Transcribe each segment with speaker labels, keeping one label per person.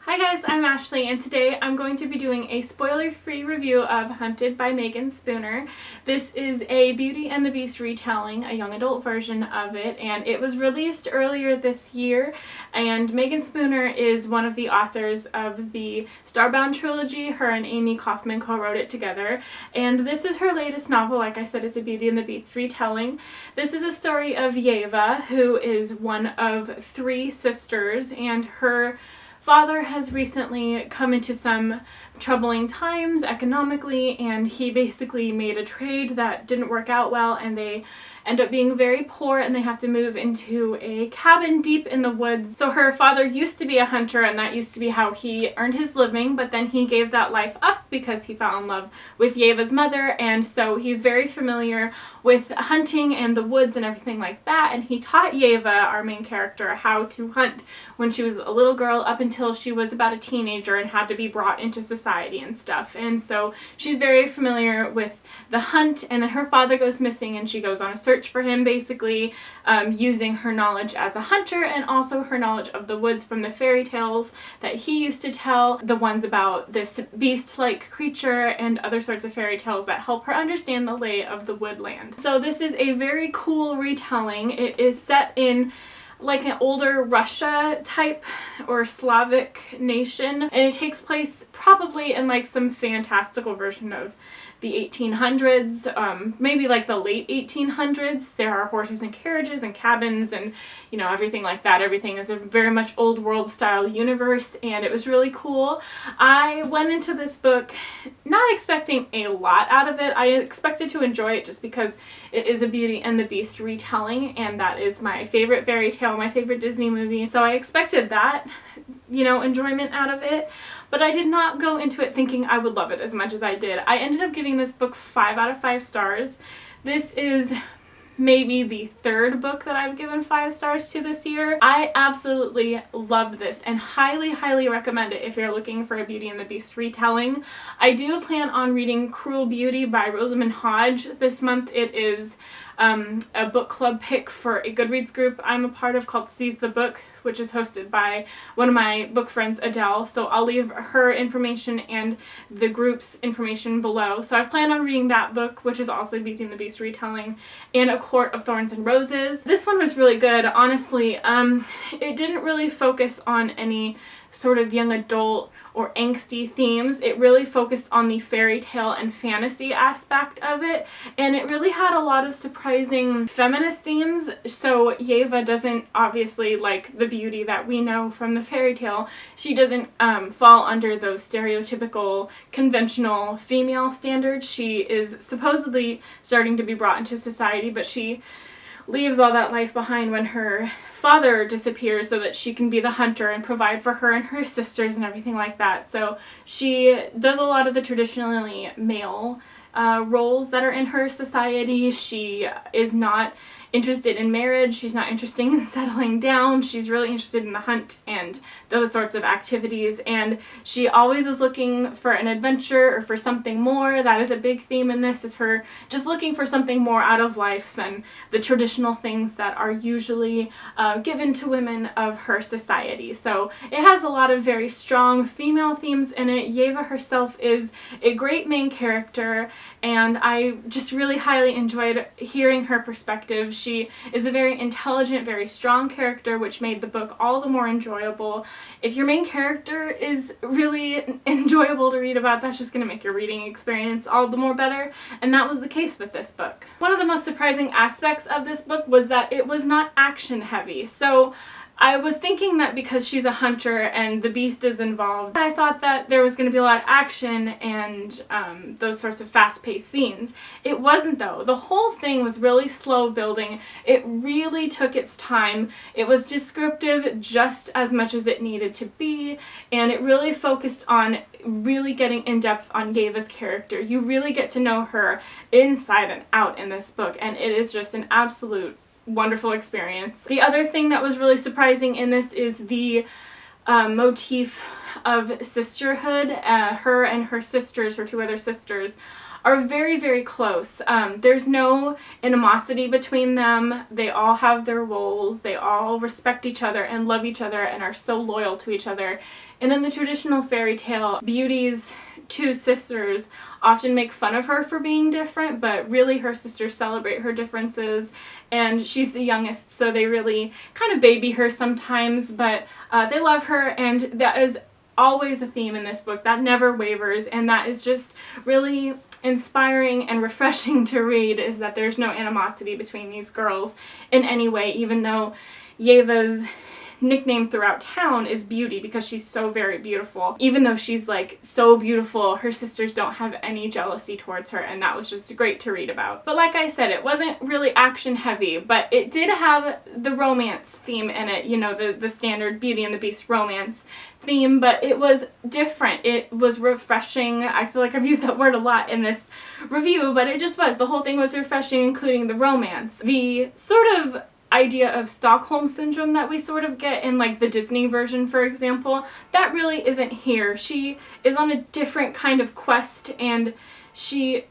Speaker 1: Hi guys, I'm Ashley and today I'm going to be doing a spoiler-free review of Hunted by Meagan Spooner. This is a Beauty and the Beast retelling, a young adult version of it, and it was released earlier this year. And Meagan Spooner is one of the authors of the Starbound trilogy. Her and Amy Kaufman co-wrote it together. And this is her latest novel. Like I said, it's a Beauty and the Beast retelling. This is a story of Yeva, who is one of three sisters, and her father has recently come into some troubling times economically, and he basically made a trade that didn't work out well, and they end up being very poor and they have to move into a cabin deep in the woods. So her father used to be a hunter and that used to be how he earned his living, but then he gave that life up because he fell in love with Yeva's mother, and so he's very familiar with hunting and the woods and everything like that, and he taught Yeva, our main character, how to hunt when she was a little girl up until she was about a teenager and had to be brought into society and stuff. And so she's very familiar with the hunt, and then her father goes missing and she goes on a search for him, basically using her knowledge as a hunter and also her knowledge of the woods from the fairy tales that he used to tell, the ones about this beast-like creature and other sorts of fairy tales that help her understand the lay of the woodland. So this is a very cool retelling. It is set in like an older Russia type or Slavic nation, and it takes place probably in like some fantastical version of the 1800s, maybe like the late 1800s. There are horses and carriages and cabins and, you know, everything like that. Everything is a very much old world style universe, and it was really cool. I went into this book not expecting a lot out of it. I expected to enjoy it just because it is a Beauty and the Beast retelling, and that is my favorite fairy tale, my favorite Disney movie. So I expected that, you know, enjoyment out of it, but I did not go into it thinking I would love it as much as I did. I ended up giving this book 5 out of 5 stars. This is maybe the third book that I've given 5 stars to this year. I absolutely loved this and highly recommend it if you're looking for a Beauty and the Beast retelling. I do plan on reading Cruel Beauty by Rosamund Hodge this month. It is a book club pick for a Goodreads group I'm a part of called Seize the Book, which is hosted by one of my book friends, Adele. So I'll leave her information and the group's information below. So I plan on reading that book, which is also Beauty and the Beast retelling, and A Court of Thorns and Roses. This one was really good, honestly. It didn't really focus on any sort of young adult or angsty themes. It really focused on the fairy tale and fantasy aspect of it, and it really had a lot of surprising feminist themes. So Yeva doesn't, obviously, like the Beauty that we know from the fairy tale, she doesn't fall under those stereotypical conventional female standards. She is supposedly starting to be brought into society, but she leaves all that life behind when her father disappears so that she can be the hunter and provide for her and her sisters and everything like that. So she does a lot of the traditionally male roles that are in her society. She is not interested in marriage. She's not interested in settling down. She's really interested in the hunt and those sorts of activities, and she always is looking for an adventure or for something more. That is a big theme in this, is her just looking for something more out of life than the traditional things that are usually given to women of her society. So it has a lot of very strong female themes in it. Yeva herself is a great main character, and I just really highly enjoyed hearing her perspective. She is a very intelligent, very strong character, which made the book all the more enjoyable. If your main character is really enjoyable to read about, that's just going to make your reading experience all the more better, and that was the case with this book. One of the most surprising aspects of this book was that it was not action heavy. So I was thinking that because she's a hunter and the beast is involved, I thought that there was going to be a lot of action and those sorts of fast-paced scenes. It wasn't, though. The whole thing was really slow building. It really took its time. It was descriptive just as much as it needed to be, and it really focused on really getting in depth on Yeva's character. You really get to know her inside and out in this book, and it is just an absolute wonderful experience. The other thing that was really surprising in this is the motif of sisterhood. Her and her sisters, her 2 other sisters, are very, very close. There's no animosity between them. They all have their roles. They all respect each other and love each other and are so loyal to each other. And in the traditional fairy tale, Beauty's two sisters often make fun of her for being different, but really her sisters celebrate her differences, and she's the youngest, so they really kind of baby her sometimes, but they love her, and that is always a theme in this book. That never wavers, and that is just really inspiring and refreshing to read, is that there's no animosity between these girls in any way, even though Yeva's nickname throughout town is Beauty because she's so very beautiful. Even though she's like so beautiful, her sisters don't have any jealousy towards her, and that was just great to read about. But like I said, it wasn't really action heavy, but it did have the romance theme in it, you know, the standard Beauty and the Beast romance theme, but it was different. It was refreshing. I feel like I've used that word a lot in this review, but it just was. The whole thing was refreshing, including the romance. The sort of idea of Stockholm Syndrome that we sort of get in like the Disney version, for example, that really isn't here. She is on a different kind of quest, and she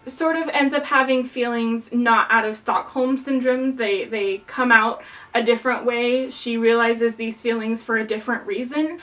Speaker 1: sort of ends up having feelings not out of Stockholm Syndrome. They come out a different way. She realizes these feelings for a different reason.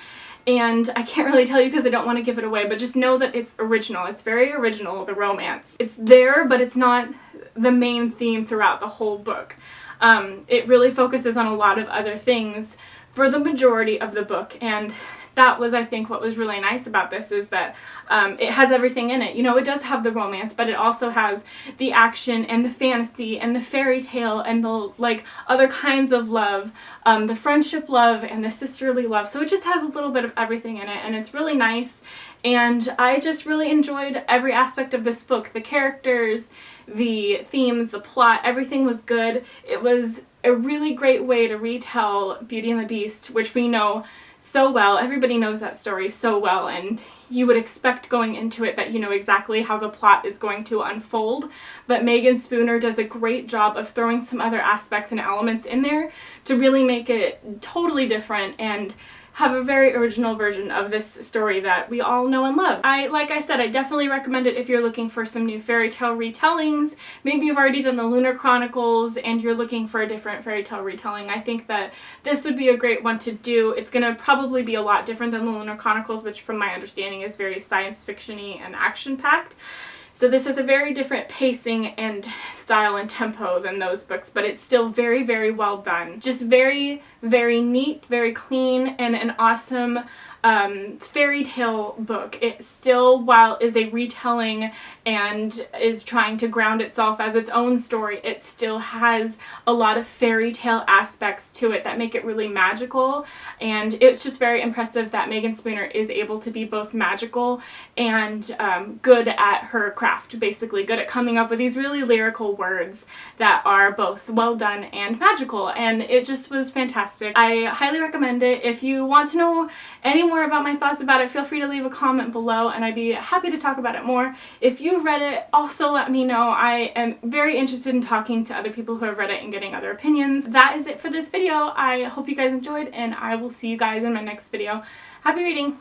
Speaker 1: And I can't really tell you because I don't want to give it away, but just know that it's original. It's very original, the romance. It's there, but it's not the main theme throughout the whole book. It really focuses on a lot of other things for the majority of the book, and that was, I think, what was really nice about this, is that it has everything in it. You know, it does have the romance, but it also has the action and the fantasy and the fairy tale and the, like, other kinds of love, the friendship love and the sisterly love. So it just has a little bit of everything in it, and it's really nice. And I just really enjoyed every aspect of this book. The characters, the themes, the plot, everything was good. It was a really great way to retell Beauty and the Beast, which we know so well. Everybody knows that story so well, and you would expect going into it that you know exactly how the plot is going to unfold. But Meagan Spooner does a great job of throwing some other aspects and elements in there to really make it totally different and have a very original version of this story that we all know and love. Like I said, I definitely recommend it if you're looking for some new fairy tale retellings. Maybe you've already done the Lunar Chronicles and you're looking for a different fairy tale retelling. I think that this would be a great one to do. It's going to probably be a lot different than the Lunar Chronicles, which from my understanding is very science fiction-y and action-packed. So this is a very different pacing and style and tempo than those books, but it's still very, very well done. Just very, very neat, very clean, and an awesome fairy tale book. It still, while is a retelling and is trying to ground itself as its own story, it still has a lot of fairy tale aspects to it that make it really magical, and it's just very impressive that Meagan Spooner is able to be both magical and good at her craft, basically good at coming up with these really lyrical words that are both well done and magical, and it just was fantastic. I highly recommend it. If you want to know any more about my thoughts about it, feel free to leave a comment below and I'd be happy to talk about it more. If you've read it, also let me know. I am very interested in talking to other people who have read it and getting other opinions. That is it for this video. I hope you guys enjoyed, and I will see you guys in my next video. Happy reading!